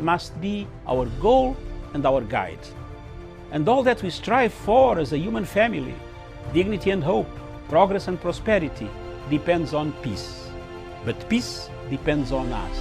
must be our goal and our guide. And all that we strive for as a human family, dignity and hope, progress and prosperity, depends on peace. But peace depends on us.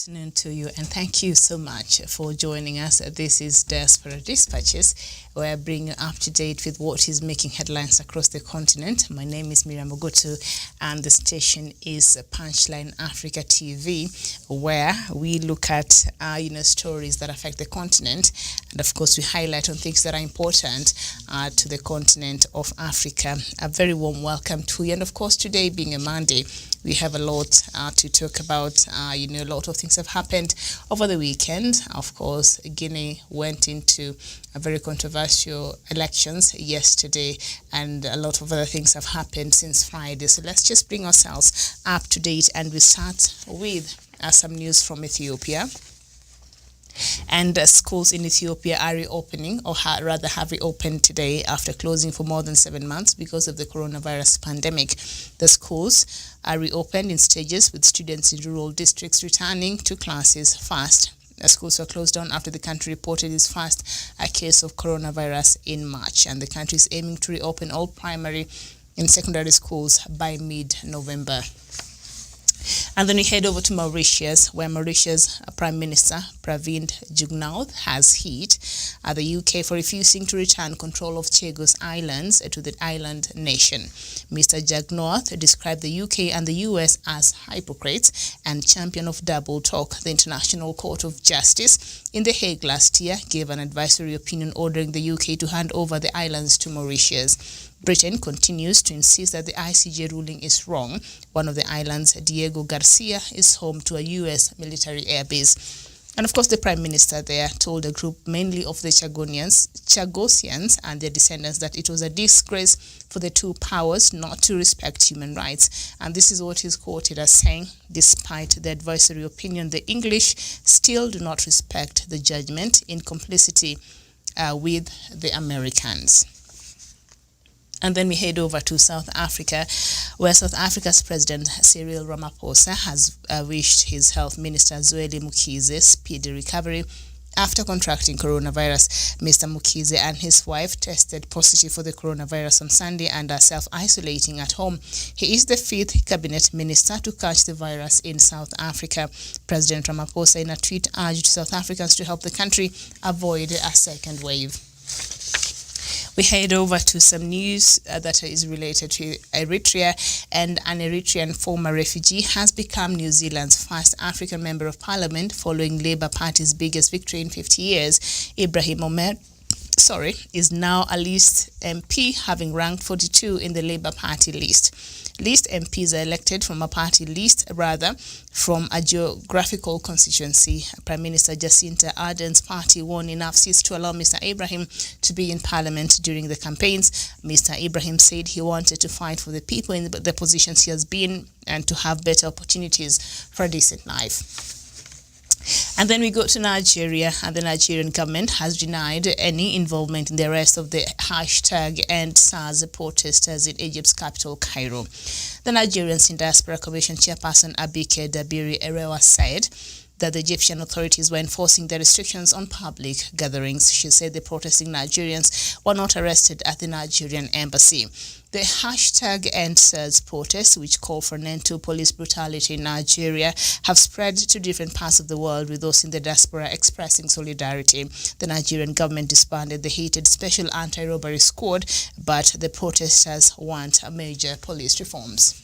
Afternoon to you, and thank you so much for joining us. This is Diaspora Dispatches, where I bring you up to date with what is making headlines across the continent. My name is Miriam Ogotu, and the station is Punchline Africa TV, where we look at stories that affect the continent, and of course we highlight on things that are important to the continent of Africa. A very warm welcome to you, and of course today being a Monday, we have a lot to talk about. A lot of things have happened over the weekend. Of course, Guinea went into a very controversial elections yesterday, and a lot of other things have happened since Friday. So let's just bring ourselves up to date, and we start with some news from Ethiopia. And schools in Ethiopia are reopening, or rather have reopened today after closing for more than 7 months because of the coronavirus pandemic. The schools are reopened in stages, with students in rural districts returning to classes fast. The schools were closed down after the country reported its first case of coronavirus in March, and the country is aiming to reopen all primary and secondary schools by mid-November. And then we head over to Mauritius, where Mauritius Prime Minister Pravind Jugnauth has hit the UK for refusing to return control of Chagos Islands to the island nation. Mr. Jugnauth described the UK and the US as hypocrites and champion of double talk. The International Court of Justice in The Hague last year gave an advisory opinion ordering the UK to hand over the islands to Mauritius. Britain continues to insist that the ICJ ruling is wrong. One of the islands, Diego Garcia, is home to a US military airbase. And of course, the Prime Minister there told a group mainly of the Chagosians and their descendants that it was a disgrace for the two powers not to respect human rights. And this is what he's quoted as saying: despite the advisory opinion, the English still do not respect the judgment, in complicity with the Americans. And then we head over to South Africa, where South Africa's President Cyril Ramaphosa has wished his Health Minister Zweli Mkhize speedy recovery after contracting coronavirus. Mr. Mkhize and his wife tested positive for the coronavirus on Sunday and are self-isolating at home. He is the fifth cabinet minister to catch the virus in South Africa. President Ramaphosa, in a tweet, urged South Africans to help the country avoid a second wave. We head over to some news that is related to Eritrea, and an Eritrean former refugee has become New Zealand's first African Member of Parliament following Labour Party's biggest victory in 50 years. Ibrahim Omer is now a list MP, having ranked 42 in the Labour Party list. List MPs are elected from a party list rather from a geographical constituency. Prime Minister Jacinta Ardern's party won enough seats to allow Mr. Ibrahim to be in Parliament during the campaigns. Mr. Ibrahim said he wanted to fight for the people in the positions he has been and to have better opportunities for a decent life. And then we go to Nigeria, and the Nigerian government has denied any involvement in the arrest of the #EndSARS protesters in Egypt's capital, Cairo. The Nigerians in Diaspora Commission chairperson Abike Dabiri Erewa said that the Egyptian authorities were enforcing the restrictions on public gatherings. She said the protesting Nigerians were not arrested at the Nigerian embassy. The #EndSARS protests, which call for an end to police brutality in Nigeria, have spread to different parts of the world, with those in the diaspora expressing solidarity. The Nigerian government disbanded the hated Special Anti-Robbery Squad, but the protesters want major police reforms.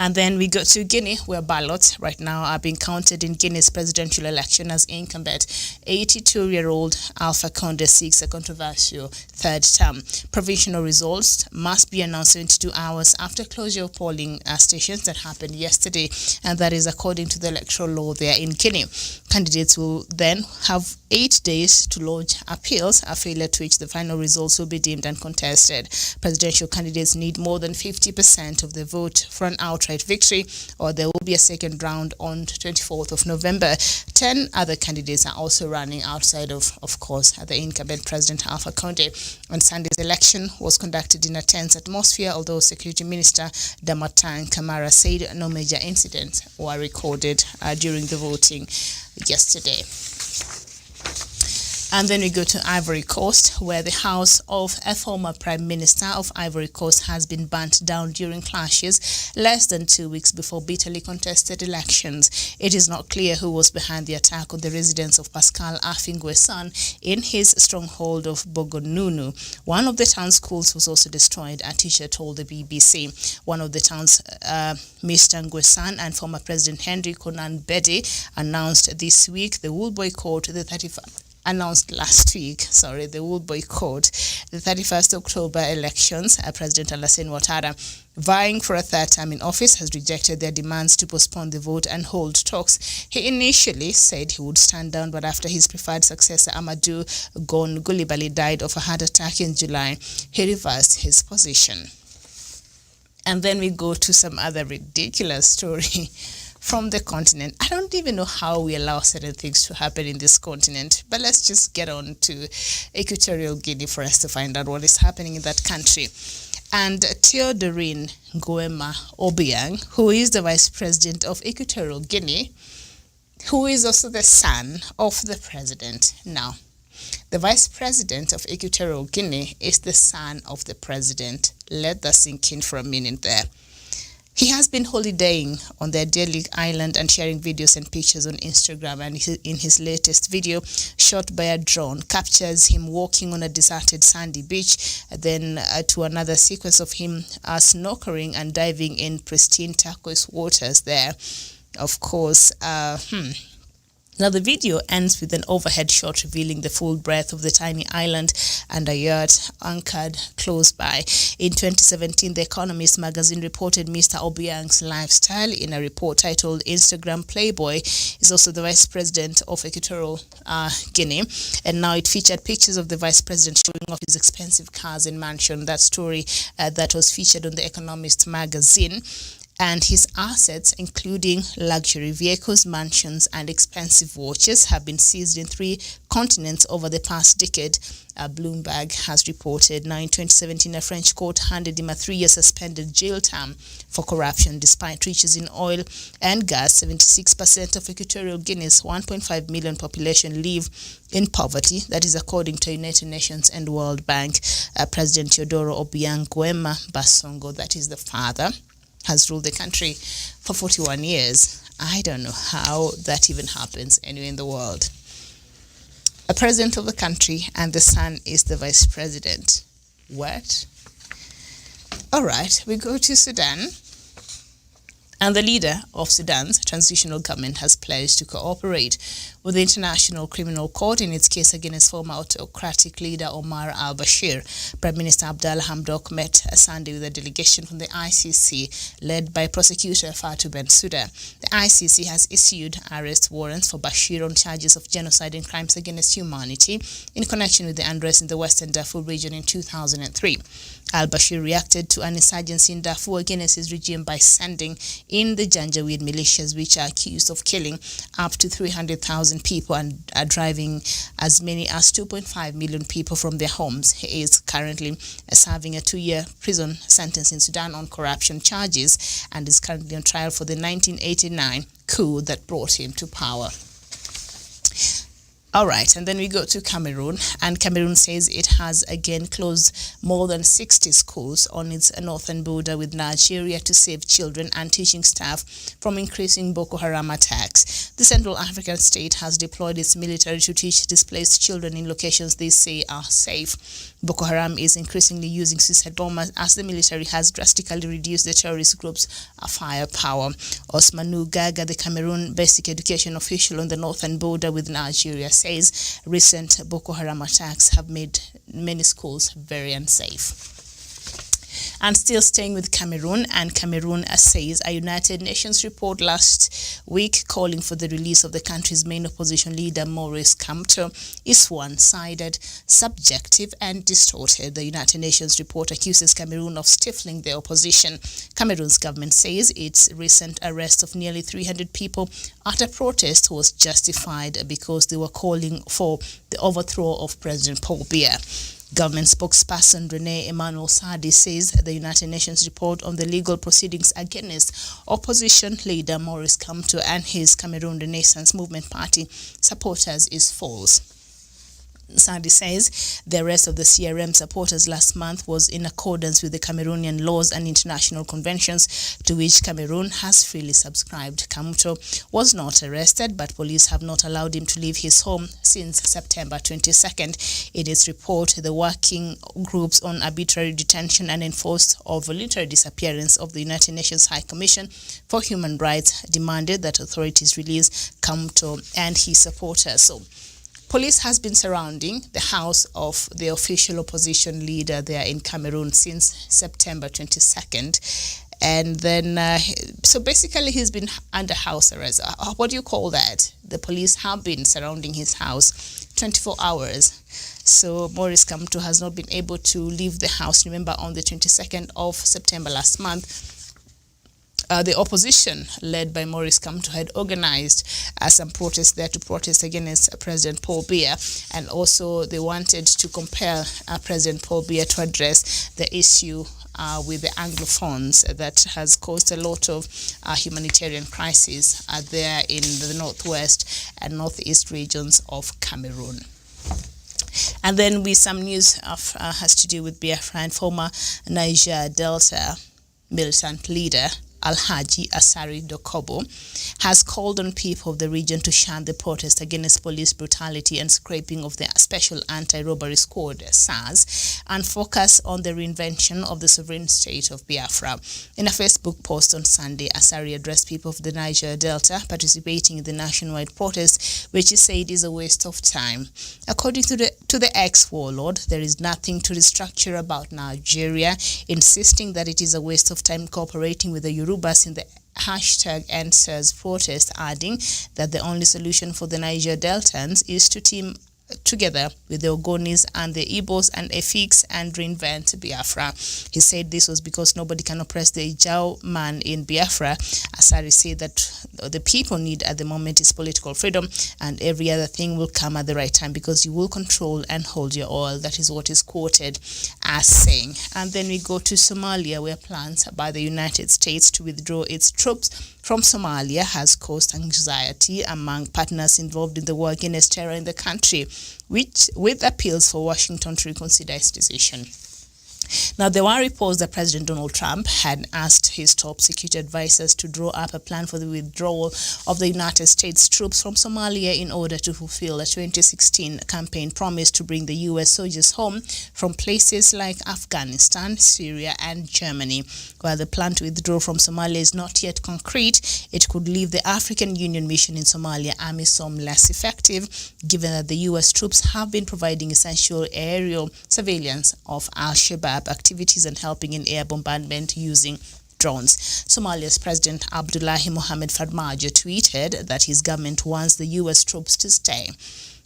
And then we go to Guinea, where ballots right now are being counted in Guinea's presidential election as incumbent 82-year-old Alpha Conde seeks a controversial third term. Provisional results must be announced 72 hours after closure of polling stations that happened yesterday, and that is according to the electoral law there in Guinea. Candidates will then have 8 days to lodge appeals, a failure to which the final results will be deemed uncontested. Presidential candidates need more than 50% of the vote for an outright outright victory, or there will be a second round on 24th of November. 10 other candidates are also running outside of course, the incumbent President Alpha Conde. On Sunday's election was conducted in a tense atmosphere, although Security Minister Damatang Kamara said no major incidents were recorded during the voting yesterday. And then we go to Ivory Coast, where the house of a former Prime Minister of Ivory Coast has been burnt down during clashes less than 2 weeks before bitterly contested elections. It is not clear who was behind the attack on the residence of Pascal Afingwesan in his stronghold of Bogonunu. One of the town's schools was also destroyed, a teacher told the BBC. One of the town's Mr. Ngwesan and former President Henry Konan Bedi announced last week, they will boycott the 31st October elections. President Alassane Ouattara, vying for a third term in office, has rejected their demands to postpone the vote and hold talks. He initially said he would stand down, but after his preferred successor, Amadou Gon Coulibaly, died of a heart attack in July, he reversed his position. And then we go to some other ridiculous story from the continent. I don't even know how we allow certain things to happen in this continent, but let's just get on to Equatorial Guinea for us to find out what is happening in that country. And Théodorine Nguema Obiang, who is the Vice President of Equatorial Guinea, who is also the son of the president. Now, the Vice President of Equatorial Guinea is the son of the president. Let that sink in for a minute there. He has been holidaying on their Delig island and sharing videos and pictures on Instagram, and in his latest video, shot by a drone, captures him walking on a deserted sandy beach, then to another sequence of him snorkeling and diving in pristine turquoise waters there. Of course, Now, the video ends with an overhead shot revealing the full breadth of the tiny island and a yacht anchored close by. In 2017, The Economist magazine reported Mr. Obiang's lifestyle in a report titled Instagram Playboy. He's also the Vice President of Equatorial Guinea, and now it featured pictures of the Vice President showing off his expensive cars and mansion. That story that was featured on The Economist magazine. And his assets, including luxury vehicles, mansions, and expensive watches, have been seized in 3 continents over the past decade, Bloomberg has reported. Now, in 2017, a French court handed him a 3-year suspended jail term for corruption. Despite riches in oil and gas, 76% of Equatorial Guinea's 1.5 million population live in poverty. That is according to United Nations and World Bank. President Teodoro Obiang Nguema Basongo, that is the father, has ruled the country for 41 years. I don't know how that even happens anywhere in the world. A president of the country and the son is the vice president. What? All right, we go to Sudan. And the leader of Sudan's transitional government has pledged to cooperate with the International Criminal Court in its case against former autocratic leader Omar al-Bashir. Prime Minister Abdallah Hamdok met Sunday with a delegation from the ICC led by prosecutor Fatou Bensouda. The ICC has issued arrest warrants for Bashir on charges of genocide and crimes against humanity in connection with the unrest in the Western Darfur region in 2003. Al-Bashir reacted to an insurgency in Darfur against his regime by sending in the Janjaweed militias, which are accused of killing up to 300,000 people and are driving as many as 2.5 million people from their homes. He is currently serving a 2-year prison sentence in Sudan on corruption charges and is currently on trial for the 1989 coup that brought him to power. All right, and then we go to Cameroon, and Cameroon says it has again closed more than 60 schools on its northern border with Nigeria to save children and teaching staff from increasing Boko Haram attacks. The Central African state has deployed its military to teach displaced children in locations they say are safe. Boko Haram is increasingly using suicide bombers as the military has drastically reduced the terrorist group's firepower. Osmanu Gaga, the Cameroon basic education official on the northern border with Nigeria, says recent Boko Haram attacks have made many schools very unsafe. And still staying with Cameroon, and Cameroon says a United Nations report last week calling for the release of the country's main opposition leader, Maurice Kamto, is one-sided, subjective and distorted. The United Nations report accuses Cameroon of stifling the opposition. Cameroon's government says its recent arrest of nearly 300 people at a protest was justified because they were calling for the overthrow of President Paul Biya. Government spokesperson Rene Emmanuel Sadi says the United Nations report on the legal proceedings against opposition leader Maurice Kamto and his Cameroon Renaissance Movement Party supporters is false. Sadi says the arrest of the CRM supporters last month was in accordance with the Cameroonian laws and international conventions to which Cameroon has freely subscribed. Kamto was not arrested, but police have not allowed him to leave his home since September 22nd. In its report, the Working Groups on Arbitrary Detention and Enforced or Voluntary Disappearance of the United Nations High Commission for Human Rights demanded that authorities release Kamto and his supporters. So, police has been surrounding the house of the official opposition leader there in Cameroon since September 22nd. And then, so basically he's been under house arrest. What do you call that? The police have been surrounding his house 24 hours. So Maurice Kamto has not been able to leave the house. Remember, on the 22nd of September last month, the opposition, led by Maurice Kamto, had organized some protests there to protest against President Paul Biya, and also they wanted to compel President Paul Biya to address the issue with the Anglophones that has caused a lot of humanitarian crisis there in the northwest and northeast regions of Cameroon. And then with some news has to do with Biafra, and former Niger Delta militant leader Alhaji Asari Dokobo has called on people of the region to shun the protest against police brutality and scrapping of the Special Anti-Robbery Squad, SARS, and focus on the reinvention of the sovereign state of Biafra. In a Facebook post on Sunday, Asari addressed people of the Niger Delta participating in the nationwide protest, which he said is a waste of time. According to the ex-warlord, there is nothing to restructure about Nigeria, insisting that it is a waste of time cooperating with the Yorubas in the #EndSARS protest, adding that the only solution for the Niger Deltans is to team together with the Ogonis and the Igbos and Efiks and reinvent Biafra. He said this was because nobody can oppress the Ijao man in Biafra. Asari said that the people need at the moment is political freedom, and every other thing will come at the right time because you will control and hold your oil. That is what is quoted as saying. And then we go to Somalia, where plans by the United States to withdraw its troops from Somalia has caused anxiety among partners involved in the war against terror in the country, which with appeals for Washington to reconsider its decision. Now, there were reports that President Donald Trump had asked his top security advisors to draw up a plan for the withdrawal of the United States troops from Somalia in order to fulfill a 2016 campaign promise to bring the U.S. soldiers home from places like Afghanistan, Syria, and Germany. While the plan to withdraw from Somalia is not yet concrete, it could leave the African Union mission in Somalia, AMISOM, less effective, given that the U.S. troops have been providing essential aerial surveillance of Al-Shabaab activities and helping in air bombardment using drones. Somalia's President Abdullahi Mohamed Farmajo tweeted that his government wants the U.S. troops to stay.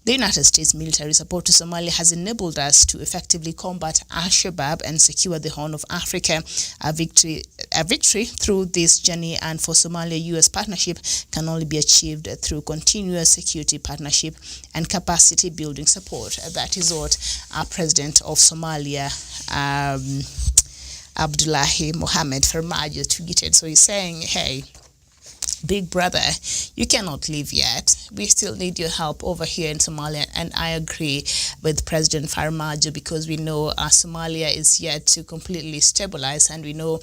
The United States military support to Somalia has enabled us to effectively combat Al-Shabaab and secure the Horn of Africa. A victory through this journey and for Somalia-U.S. partnership can only be achieved through continuous security partnership and capacity building support. That is what our President of Somalia, Abdullahi Mohamed Farmajo, tweeted. So he's saying, hey, big brother, you cannot leave yet. We still need your help over here in Somalia. And I agree with President Farmajo because we know Somalia is yet to completely stabilize, and we know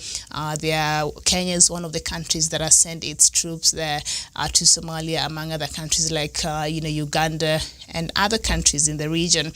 Kenya is one of the countries that has sent its troops there to Somalia, among other countries like Uganda and other countries in the region,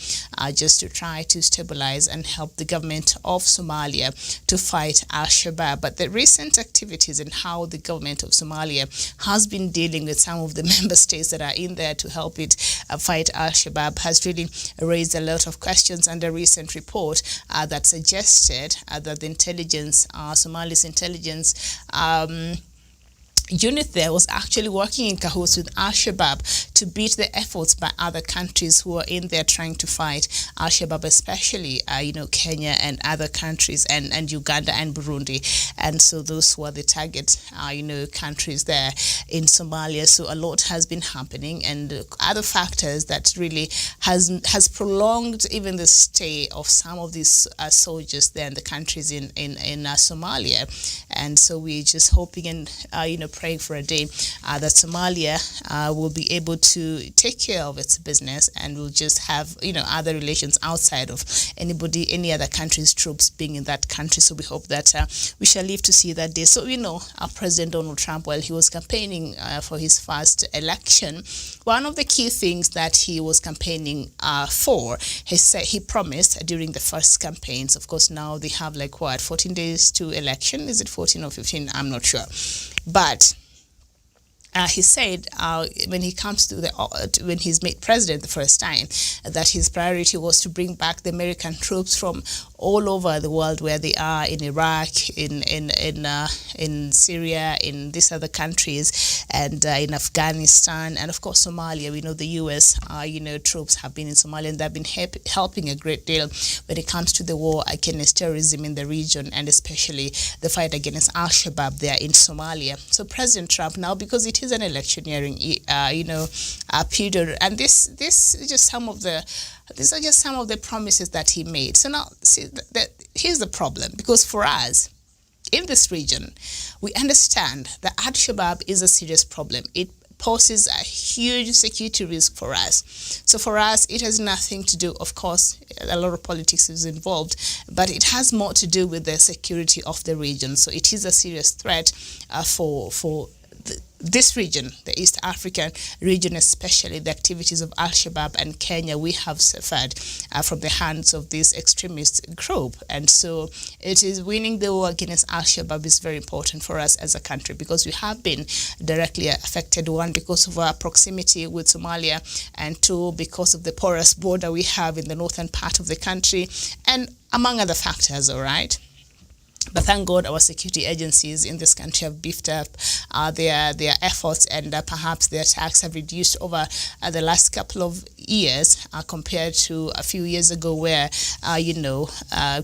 just to try to stabilize and help the government of Somalia to fight Al-Shabaab. But the recent activities and how the government of Somalia has been dealing with some of the member states that are in there to help it fight Al-Shabaab has really raised a lot of questions. And a recent report that suggested that the intelligence, Somali's intelligence unit there was actually working in cahoots with Al-Shabaab to beat the efforts by other countries who are in there trying to fight Al-Shabaab, especially Kenya and other countries, and Uganda and Burundi. And so those were the target countries there in Somalia. So a lot has been happening, and other factors that really has prolonged even the stay of some of these soldiers there in the countries in Somalia. And so we're just hoping and praying for a day that Somalia will be able to take care of its business and will just have other relations outside of any other country's troops being in that country. So we hope that we shall live to see that day. So our President Donald Trump, while he was campaigning for his first election, one of the key things that he was campaigning for, he promised during the first campaigns. Of course, now they have 14 days to election. Is it 14 or 15? I'm not sure. But he said when he's made president the first time, that his priority was to bring back the American troops from all over the world where they are, in Iraq, in Syria, in these other countries, and in Afghanistan, and of course Somalia. We know the U.S. Troops have been in Somalia, and they've been helping a great deal when it comes to the war against terrorism in the region, and especially the fight against Al-Shabaab there in Somalia. So President Trump now, because it is an electioneering period, and these are just some of the promises that he made. So now, see, here's the problem, because for us in this region, we understand that Al-Shabaab is a serious problem. It poses a huge security risk for us. So for us, it has nothing to do, of course, a lot of politics is involved, but it has more to do with the security of the region. So it is a serious threat for this region, the East African region, especially the activities of Al-Shabaab and Kenya. We have suffered from the hands of this extremist group. And so it is winning the war against Al-Shabaab is very important for us as a country, because we have been directly affected, one, because of our proximity with Somalia, and two, because of the porous border we have in the northern part of the country, and among other factors, all right? But thank God our security agencies in this country have beefed up their efforts, and perhaps their attacks have reduced over the last couple of years compared to a few years ago, where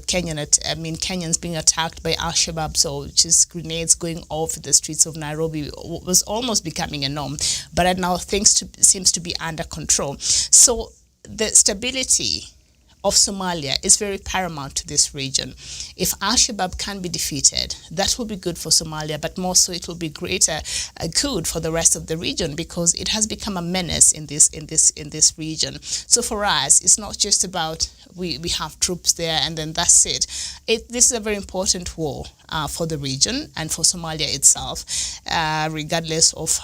Kenyans being attacked by Al-Shabaab, so just grenades going off the streets of Nairobi was almost becoming a norm. But now things seems to be under control. So the stability of Somalia is very paramount to this region. If Al-Shabaab can be defeated, that will be good for Somalia, but more so it will be greater good for the rest of the region, because it has become a menace in this region. So for us, it's not just about we have troops there and then that's it. This is a very important war for the region and for Somalia itself, regardless of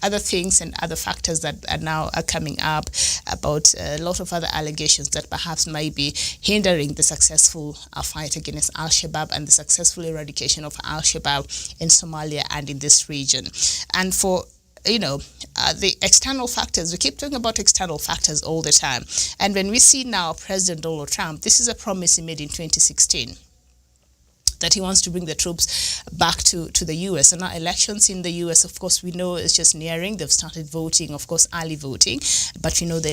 other things and other factors that are now coming up about a lot of other allegations that perhaps might be hindering the successful fight against Al-Shabaab and the successful eradication of Al-Shabaab in Somalia and in this region. And for the external factors, we keep talking about external factors all the time. And when we see now President Donald Trump, this is a promise he made in 2016. That he wants to bring the troops back to the U.S. And now elections in the U.S., of course, we know it's just nearing. They've started voting, of course, early voting. But the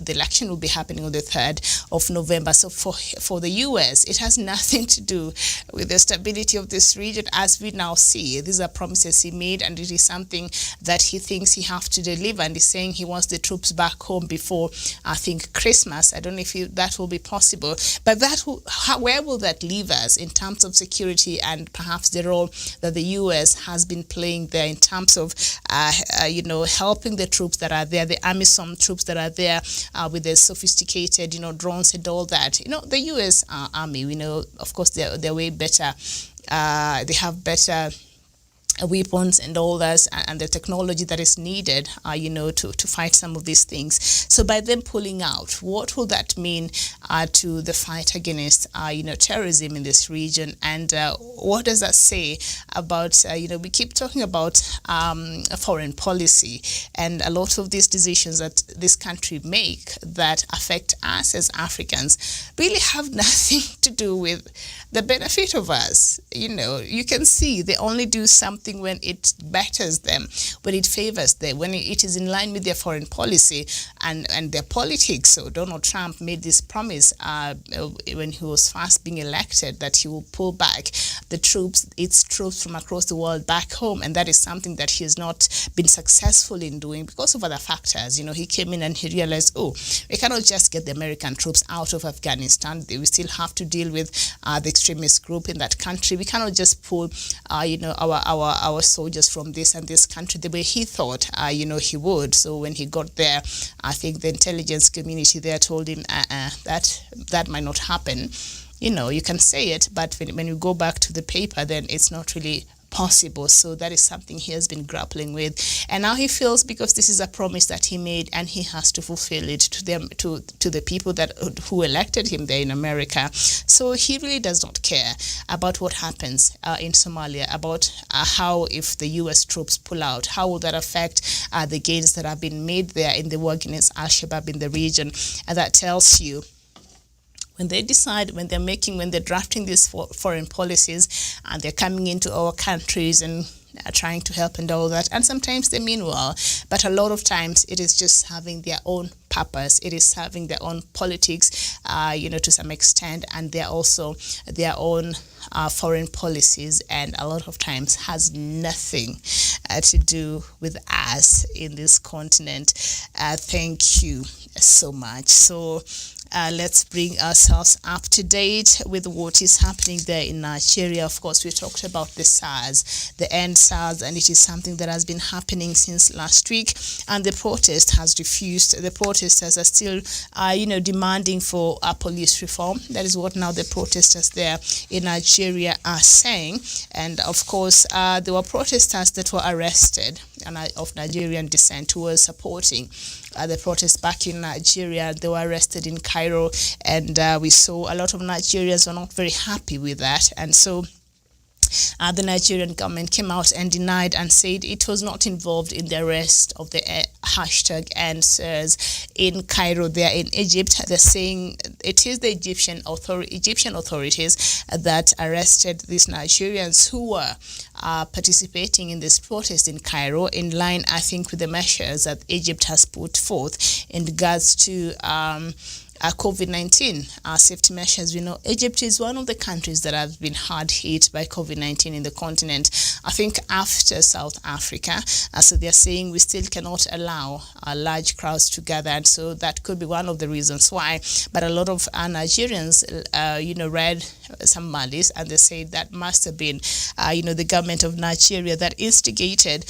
election will be happening on the 3rd of November. So for the U.S., it has nothing to do with the stability of this region, as we now see. These are promises he made, and it is something that he thinks he has to deliver. And he's saying he wants the troops back home before, I think, Christmas. I don't know if that will be possible. But where will that leave us in terms of security, and perhaps the role that the U.S. has been playing there in terms of, helping the troops that are there, the AMISOM troops that are there with the sophisticated, drones and all that. The U.S. Army, we know, of course, they're way better. They have better weapons and all that, and the technology that is needed, to fight some of these things. So by them pulling out, what will that mean to the fight against, terrorism in this region? And what does that say about, we keep talking about foreign policy, and a lot of these decisions that this country make that affect us as Africans really have nothing to do with the benefit of us. You can see they only do something when it betters them, when it favors them, when it is in line with their foreign policy and their politics. So Donald Trump made this promise when he was first being elected that he will pull back its troops from across the world back home, and that is something that he has not been successful in doing because of other factors. He came in and he realized, we cannot just get the American troops out of Afghanistan. We still have to deal with the extremist group in that country. We cannot just pull our soldiers from this and this country the way he thought he would. So when he got there, I think the intelligence community there told him that might not happen. You can say it, but when you go back to the paper, then it's not really possible. So that is something he has been grappling with, and now he feels, because this is a promise that he made and he has to fulfill it to them, to the people who elected him there in America. So he really does not care about what happens in Somalia, about how, if the US troops pull out, how will that affect the gains that have been made there in the war against Al-Shabaab in the region. And that tells you, when they decide, when they're drafting these foreign policies, and they're coming into our countries and trying to help and all that, and sometimes they mean well, but a lot of times it is just having their own purpose. It is having their own politics, to some extent, and they're also their own foreign policies, and a lot of times has nothing to do with us in this continent. Thank you so much. So let's bring ourselves up to date with what is happening there in Nigeria. Of course, we talked about the SARS, the end SARS, and it is something that has been happening since last week, and the protest has refused. The protesters are still, demanding for police reform. That is what now the protesters there in Nigeria are saying. And of course, there were protesters that were arrested and of Nigerian descent who were supporting the protest back in Nigeria. They were arrested in Cairo, and we saw a lot of Nigerians were not very happy with that, and so the Nigerian government came out and denied and said it was not involved in the arrest of the #EndSARS in Cairo there in Egypt. They're saying it is the Egyptian authorities that arrested these Nigerians who were participating in this protest in Cairo, in line, I think, with the measures that Egypt has put forth in regards to COVID-19 safety measures. We know Egypt is one of the countries that have been hard hit by COVID-19 in the continent, I think after South Africa. So they're saying we still cannot allow large crowds to gather, and so that could be one of the reasons why. But a lot of Nigerians, read some malice, and they say that must have been, the government of Nigeria that instigated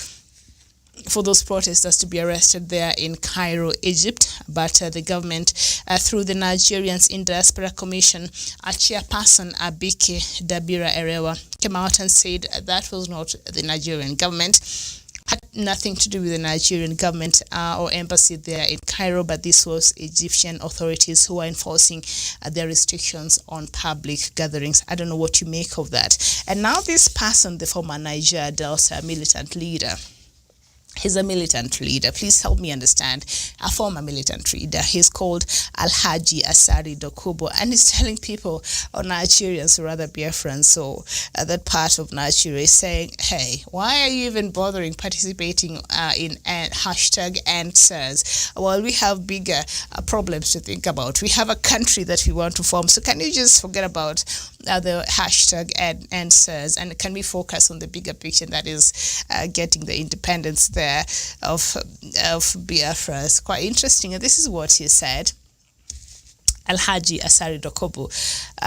for those protesters to be arrested there in Cairo, Egypt. But the government, through the Nigerians in Diaspora Commission, chairperson Abike Dabira Erewa, came out and said that was not the Nigerian government, had nothing to do with the Nigerian government or embassy there in Cairo, but this was Egyptian authorities who are enforcing their restrictions on public gatherings. I don't know what you make of that. And now this person, the former Niger Delta militant leader, he's a militant leader. Please help me understand. A former militant leader. He's called Alhaji Asari Dokubo, and he's telling people, or Nigerians, or rather Biafrans, so that part of Nigeria, is saying, hey, why are you even bothering participating in #EndSARS? Well, we have bigger problems to think about. We have a country that we want to form. So can you just forget about the #EndSARS, and can we focus on the bigger picture, that is getting the independence there of Biafra? It's quite interesting, and this is what he said. Alhaji Asari Dokobu.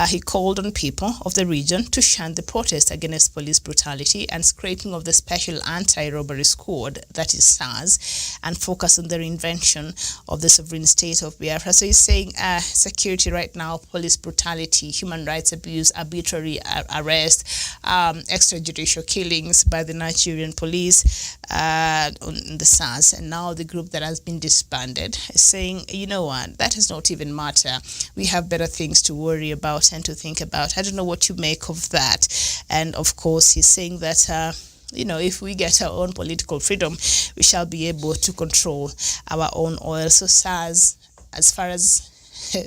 He called on people of the region to shun the protest against police brutality and scrapping of the Special Anti-Robbery Squad, that is SARS, and focus on the reinvention of the sovereign state of Biafra. So he's saying security right now, police brutality, human rights abuse, arbitrary arrest, extrajudicial killings by the Nigerian police on the SARS, and now the group that has been disbanded is saying, you know what, that does not even matter. We have better things to worry about and to think about. I don't know what you make of that. And of course, he's saying that if we get our own political freedom, we shall be able to control our own oil. So SARS, as far as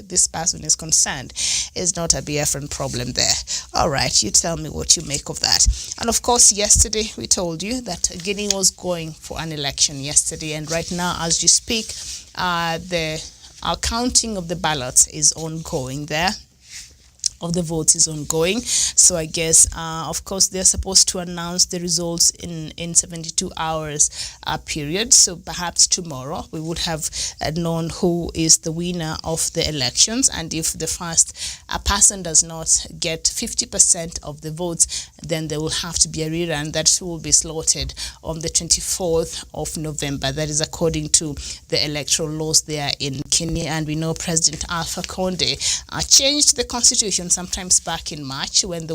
this person is concerned, is not a Biafran problem there. All right, you tell me what you make of that. And of course, yesterday we told you that Guinea was going for an election yesterday, and right now, as you speak, the counting of the ballots is ongoing there. Of the votes is ongoing. So I guess, of course, they're supposed to announce the results in 72 hours period. So perhaps tomorrow we would have known who is the winner of the elections. And if the first person does not get 50% of the votes, then there will have to be a rerun that will be slaughtered on the 24th of November. That is according to the electoral laws there in Guinea. And we know President Alpha Conde changed the constitution sometimes back in March when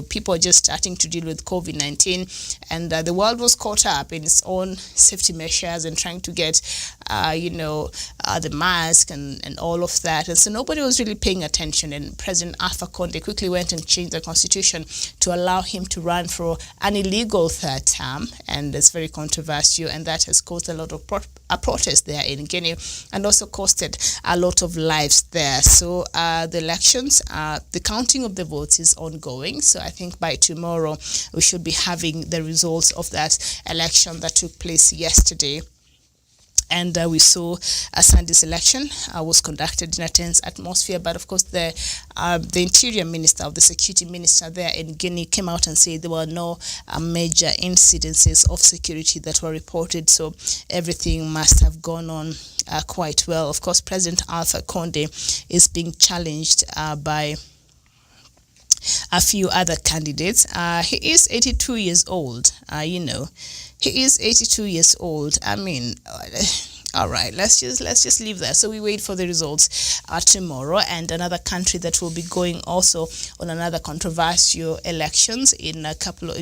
people are just starting to deal with COVID-19, and the world was caught up in its own safety measures and trying to get the mask and all of that, and so nobody was really paying attention. And President Alpha Conde quickly went and changed the constitution to allow him to run for an illegal third term, and it's very controversial, and that has caused a lot of protest there in Guinea and also costed a lot of lives there. So the elections, the counting of the votes is ongoing. So I think by tomorrow we should be having the results of that election that took place yesterday. And we saw Sunday's election was conducted in a tense atmosphere. But of course, the interior minister or the security minister there in Guinea came out and said there were no major incidences of security that were reported. So everything must have gone on quite well. Of course, President Alpha Conde is being challenged by a few other candidates. He is 82 years old, He is 82 years old. I mean, all right, let's just leave that. So we wait for the results tomorrow. And another country that will be going also on another controversial elections in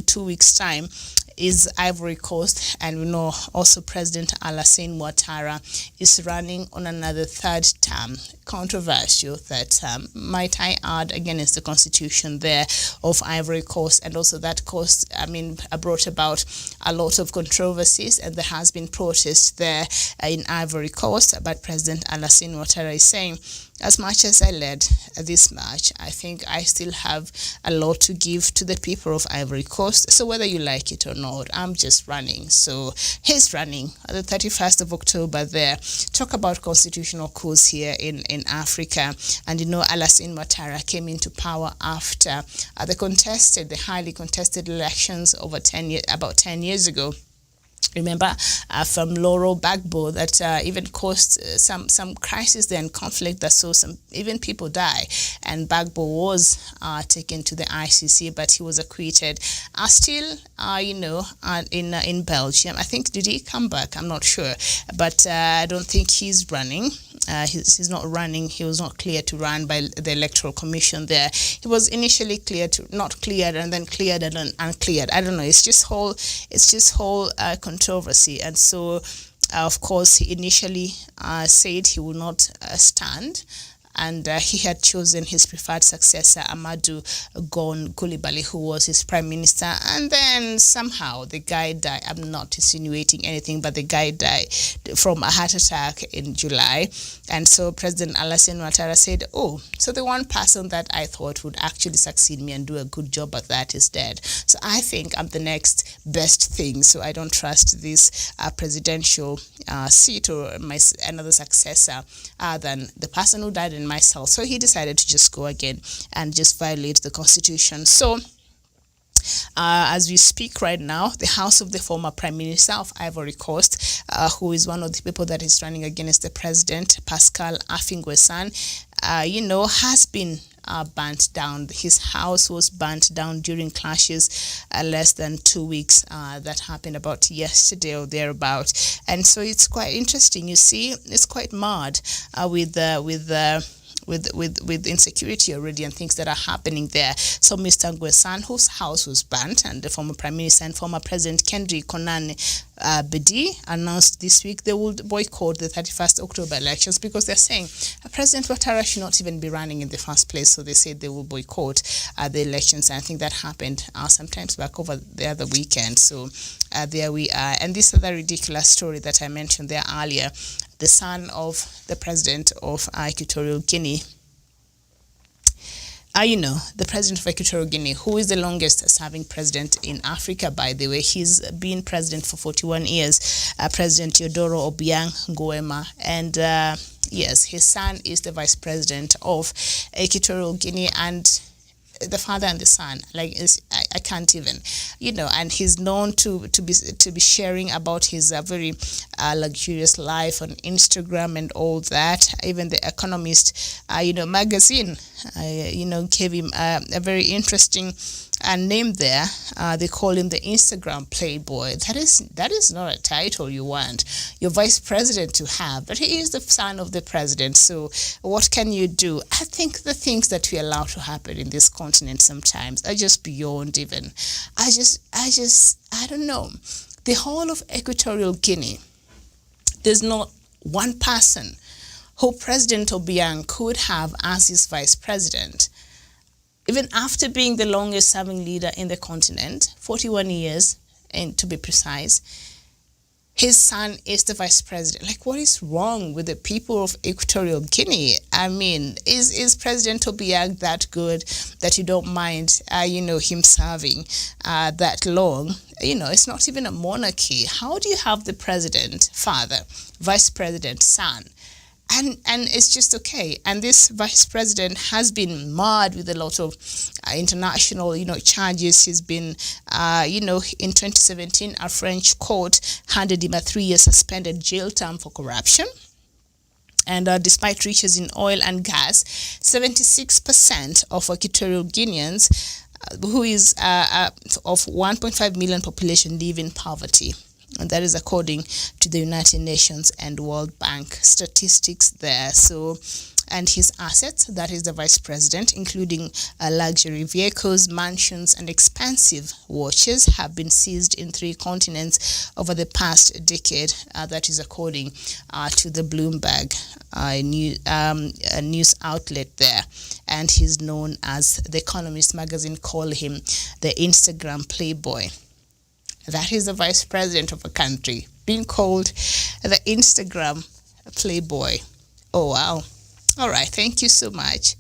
2 weeks' time is Ivory Coast, and we know also President Alassane Ouattara is running on another third term, controversial third term, might I add, against the constitution there of Ivory Coast, and also that brought about a lot of controversies, and there has been protests there in Ivory Coast. But President Alassane Ouattara is saying, as much as I led this march, I think I still have a lot to give to the people of Ivory Coast. So whether you like it or not, I'm just running. So he's running on the 31st of October there. Talk about constitutional coups here in Africa. And Alassane Ouattara came into power after the highly contested elections about 10 years ago. Remember, from Laurent Gbagbo, that even caused some crisis there and conflict that saw even people die. And Gbagbo was taken to the ICC, but he was acquitted. Still, in Belgium. I think, did he come back? I'm not sure. But I don't think he's running. He's not running. He was not cleared to run by the Electoral Commission there. He was initially not cleared, and then cleared and then uncleared. I don't know. It's just whole controversy. And so, of course, he initially said he would not stand. And he had chosen his preferred successor, Amadou Gon Coulibaly, who was his prime minister. And then somehow the guy died. I'm not insinuating anything, but the guy died from a heart attack in July. And so President Alassane Ouattara said, so the one person that I thought would actually succeed me and do a good job at that is dead. So I think I'm the next best thing. So I don't trust this presidential seat or another successor than the person who died in myself. So he decided to just go again and just violate the constitution. So as we speak right now, the house of the former Prime Minister of Ivory Coast, who is one of the people that is running against the president, Pascal Affi-N'Guessan, has been burnt down. His house was burnt down during clashes less than 2 weeks that happened about yesterday or thereabout. And so it's quite interesting. You see, it's quite mad with insecurity already and things that are happening there. So Mr. Nguesan, whose house was burnt, and the former Prime Minister and former President Kendri Konan Bedi announced this week they will boycott the 31st October elections because they're saying President Ouattara should not even be running in the first place. So they said they will boycott the elections. And I think that happened sometimes back over the other weekend. So there we are. And this other ridiculous story that I mentioned there earlier, the son of the president of Equatorial Guinea, the president of Equatorial Guinea, who is the longest serving president in Africa, by the way. He's been president for 41 years, President Teodoro Obiang Nguema. And yes, his son is the vice president of Equatorial Guinea, and the father and the son, I can't even, and he's known to be sharing about his very luxurious life on Instagram and all that. Even the Economist, magazine, gave him a very interesting name there. They call him the Instagram playboy. That is not a title you want your vice president to have, but he is the son of the president. So what can you do? I think the things that we allow to happen in this continent sometimes are just beyond even. I don't know. The whole of Equatorial Guinea, there's not one person who President Obiang could have as his vice president. Even after being the longest serving leader in the continent, 41 years, and to be precise, his son is the vice president. What is wrong with the people of Equatorial Guinea? I mean, is President Obiang that good that you don't mind, him serving that long? It's not even a monarchy. How do you have the president, father, vice president, son? And it's just okay. And this vice president has been marred with a lot of international, charges. He's been, in 2017, a French court handed him a 3-year suspended jail term for corruption. And despite riches in oil and gas, 76% of Equatorial Guineans, who is of 1.5 million population, live in poverty. And that is according to the United Nations and World Bank statistics there. So, and his assets, that is the vice president, including luxury vehicles, mansions, and expensive watches, have been seized in 3 continents over the past decade. That is according to the Bloomberg news outlet there. And he's known as The Economist magazine called him the Instagram playboy. That is the vice president of a country being called the Instagram playboy. Oh, wow. All right. Thank you so much.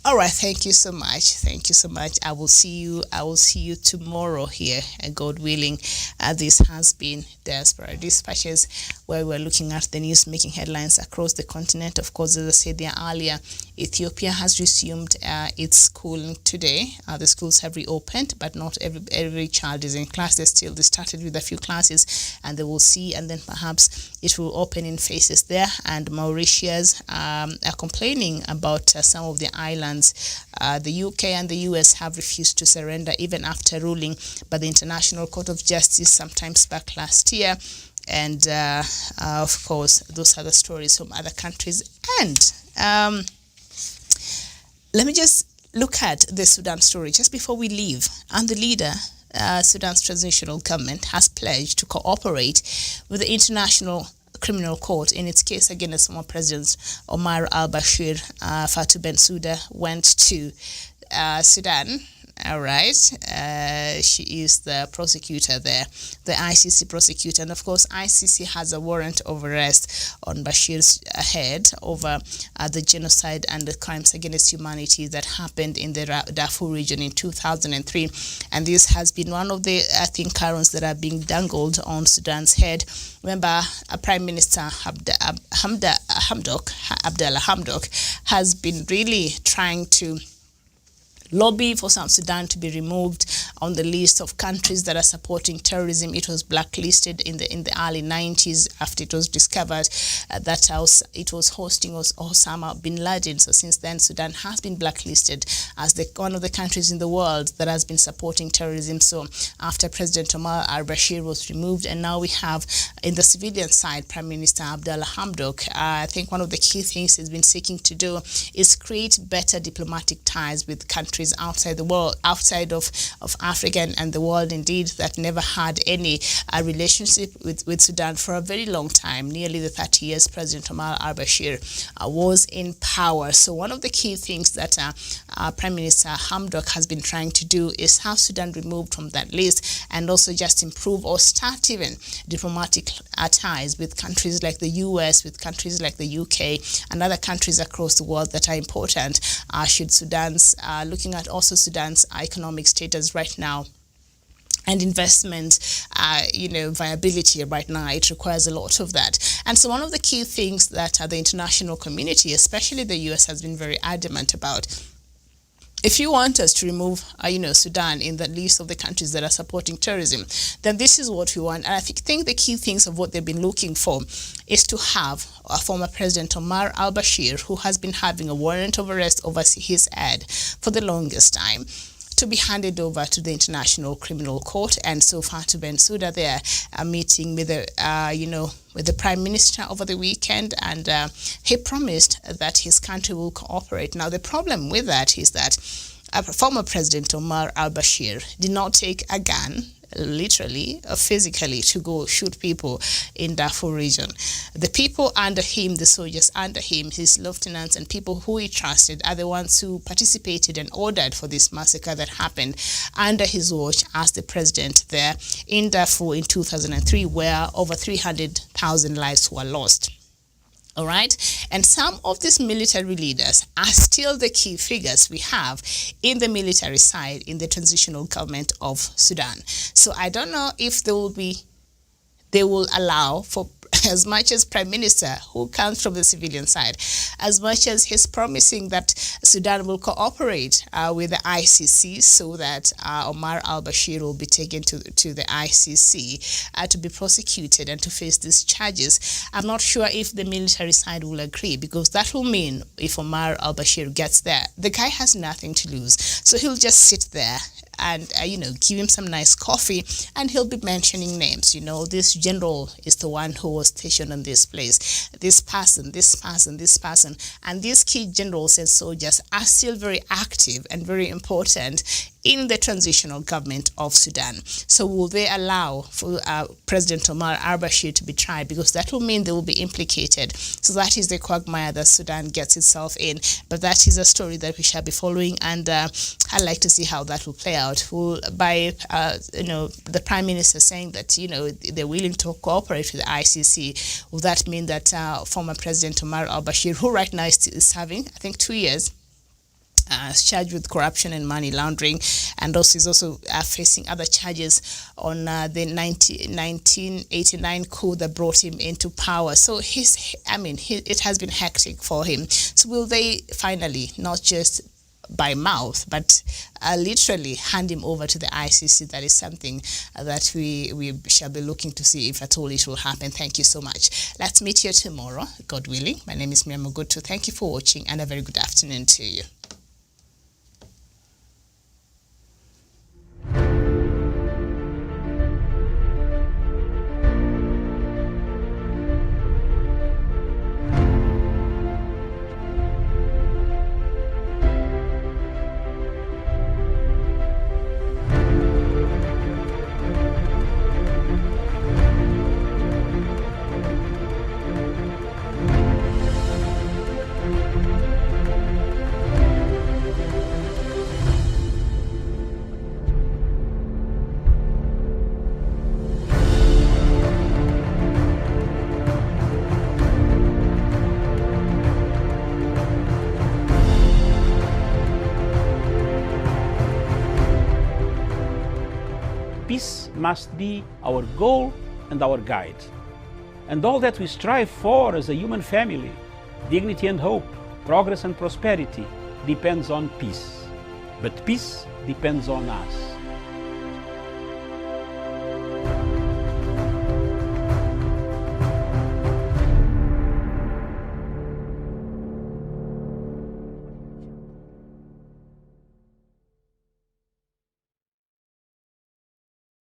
All right. Thank you so much. Thank you so much. I will see you tomorrow here, God willing. This has been Diaspora Dispatches, where we're looking at the news making headlines across the continent. Of course, as I said there earlier, Ethiopia has resumed its schooling today. The schools have reopened, but not every child is in class. They started with a few classes, and they will see, and then perhaps it will open in phases there. And Mauritius are complaining about some of the islands. The UK and the US have refused to surrender even after ruling by the International Court of Justice sometimes back last year. And of course, those are the stories from other countries. And let me just look at the Sudan story just before we leave. And the leader, Sudan's transitional government, has pledged to cooperate with the International Criminal Court in its case against former President Omar al-Bashir. Fatou Bensouda went to Sudan. All right. She is the prosecutor there, the ICC prosecutor. And of course, ICC has a warrant of arrest on Bashir's head over the genocide and the crimes against humanity that happened in the Darfur region in 2003. And this has been one of the, currents that are being dangled on Sudan's head. Remember, Prime Minister Abdallah Hamdok has been really trying to lobby for South Sudan to be removed on the list of countries that are supporting terrorism. It was blacklisted in the early 90s after it was discovered that it was hosting Osama bin Laden. So since then, Sudan has been blacklisted as one of the countries in the world that has been supporting terrorism. So after President Omar al-Bashir was removed, and now we have in the civilian side Prime Minister Abdallah Hamdok. I think one of the key things he's been seeking to do is create better diplomatic ties with countries outside the world, outside of Africa and the world indeed, that never had any relationship with Sudan for a very long time, nearly the 30 years President Omar al-Bashir was in power. So one of the key things that Prime Minister Hamdok has been trying to do is have Sudan removed from that list, and also just improve or start even diplomatic ties with countries like the US, with countries like the UK, and other countries across the world that are important. Should Sudan's looking at also Sudan's economic status right now and investment, viability right now, it requires a lot of that. And so one of the key things that the international community, especially the US, has been very adamant about, if you want us to remove, Sudan in the list of the countries that are supporting terrorism, then this is what we want. And I think the key things of what they've been looking for is to have a former President Omar al-Bashir, who has been having a warrant of arrest over his head for the longest time, to be handed over to the International Criminal Court. And so far to Bensouda there, a meeting with the Prime Minister over the weekend, and he promised that his country will cooperate. Now, the problem with that is that former President Omar al-Bashir did not take a gun, literally or physically, to go shoot people in Darfur region. The people under him, the soldiers under him, his lieutenants and people who he trusted, are the ones who participated and ordered for this massacre that happened under his watch as the president there in Darfur in 2003, where over 300,000 lives were lost. All right. And some of these military leaders are still the key figures we have in the military side in the transitional government of Sudan. So I don't know if they will allow for, as much as Prime Minister, who comes from the civilian side, as much as he's promising that Sudan will cooperate with the ICC so that Omar al-Bashir will be taken to the ICC to be prosecuted and to face these charges. I'm not sure if the military side will agree, because that will mean if Omar al-Bashir gets there, the guy has nothing to lose. So he'll just sit there and, give him some nice coffee, and he'll be mentioning names. This general is the one who was stationed in this place. This person, this person, this person. And these key generals and soldiers are still very active and very important in the transitional government of Sudan. So will they allow for President Omar al-Bashir to be tried? Because that will mean they will be implicated. So that is the quagmire that Sudan gets itself in. But that is a story that we shall be following, and I'd like to see how that will play out. By the Prime Minister saying that they're willing to cooperate with the ICC, will that mean that former President Omar al-Bashir, who right now is serving, I think, 2 years, charged with corruption and money laundering, and also is also facing other charges on the 1989 coup that brought him into power. So it has been hectic for him. So will they finally, not just by mouth, but literally hand him over to the ICC? That is something that we shall be looking to see if at all it will happen. Thank you so much. Let's meet here tomorrow, God willing. My name is Miriam Ogutu. Thank you for watching, and a very good afternoon to you. Peace must be our goal and our guide. And all that we strive for as a human family, dignity and hope, progress and prosperity, depends on peace. But peace depends on us.